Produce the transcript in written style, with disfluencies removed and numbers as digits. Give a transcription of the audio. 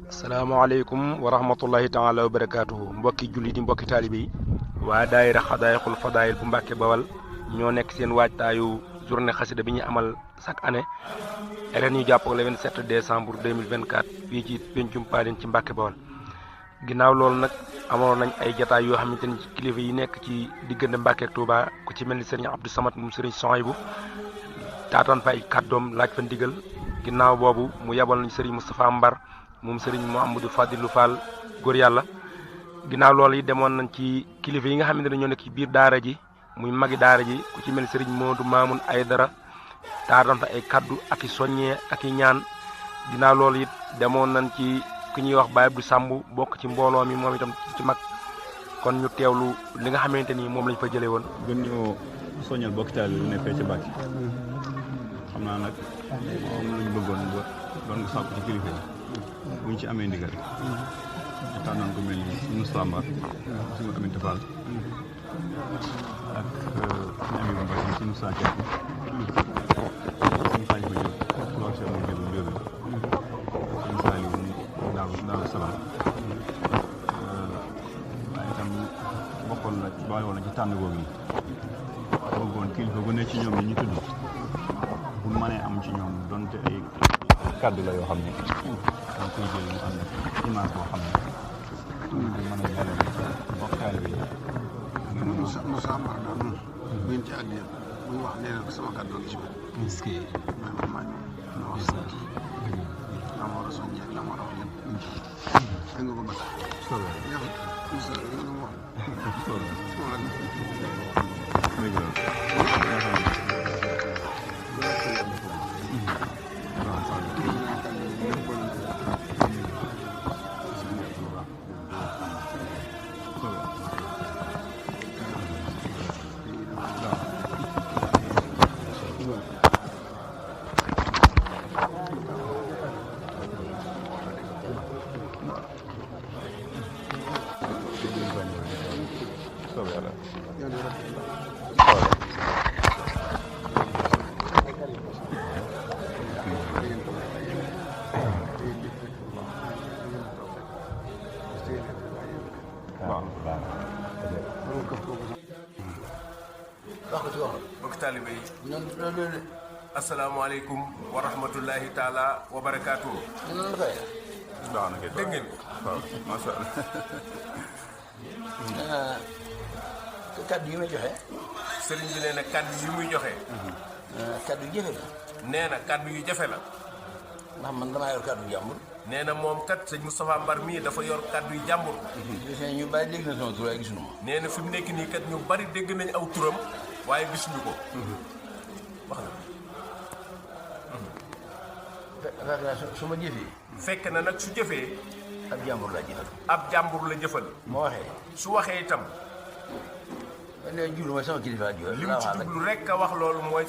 asalaamaaleykum wa rahmatullahi taala wa barakaatuhu mbokki jullit yi mbokki taalibe yi waa daayira Xadaayixul Fadaayil bu Mbàkke Bawal ñoo nekk seen waajtaayu journée xasida bi ñu amal chaque année ren ñu jàpp le 27 décembre 2024 fii ci Pencum Paleen ci Mbàkke Bawal. ginnaaw loolu nag amoon nañ ay jataay yoo xamante ni kilifa yi nekk ci diggante Mbàkke ak Touba ku ci mel ni sëriñ Abdou Samad moom sëriñ Sohaybu taataan fa ay kàddoom laaj fa ndigal ginnaaw boobu mu yabal nañ sëriñ Moustapha Mbar moom sëriñ Mouhamadou Fadilou Fall góor yàlla. ginnaaw loolu yi demoon nañ ci kilifa yi nga xamante ne ñoo nekk ci biir daara ji muy magi daara ji ku ci mel ni sëriñ Modou Mamoun Aydara taataan fa ay kaddu ak i soññee ak i ñaan. ginnaaw loolu it demoon nañ ci ku ñuy wax Baye Abdou Samb bokk ci mbooloo mi moom itam ci mag kon ñu teewlu li nga xamante ni moom lañ fa jëlee woon. gën ñoo soññal bokk taal bi nekkee ci Mbàkke xam naa nag moom lañ bëggoon ba doon nga sàkku ci kilifa yi bu ñu ci amee ndigal ñu tànnaan ko mel ni Moustapha Mbar suñu Aminata Fall ak suñu ami Mbar si Moussa Thiam suñu xaaj ba jóg loolu si amul jëlu jóge suñu Saliou Daaru Salaam waaye itam bokkoon na boole woon na ci tànn googu yi bëggoon kilifa bu ne ci ñoom yi ñu tudd bu mënee am ci ñoom donte ay kàddu la yoo xam ne danga koy jël mu ànd ak image boo xam ne bu mën a jàllale bokk taalibe yi Moussa Mbar daal moom bu ngeen ci àggee bu ñu wax nee na sama kàddu la ci man est-ce que maa na wax sa la ma war a soññee la ma war a wax lépp da nga ko bata ñaxat Moussa li nga ma bokk taalibe yi asalaamaaleykum wa rahmatullahi taala wa barakaatu. dégg ngeen waaw macha allah. kaddu yi may joxe. sëriñ bi nee na kaddu yi muy joxe. kaddu yu jafe la. nee na kaddu yu jafe la. ndax man damaa yor kaddu jàmbur. nee na moom kat sëñ Moustapha Mbar mii dafa yor kaddu yu jàmbur. gis nañ ñu bari dégg na sama tur waaye gisuñu ma. nee na fi mu nekk nii kat ñu bari dégg nañ aw turam waaye gisuñu ko. wax na. fekk na su ma jëfee. fekk na nag su jëfee. ab jàmbur laa jëfal. ab jàmbur la jëfal. moo waxee. su waxee itam. léegi jublu mooy sama kilifa ak li mu ci jublu rek a wax loolu mooy.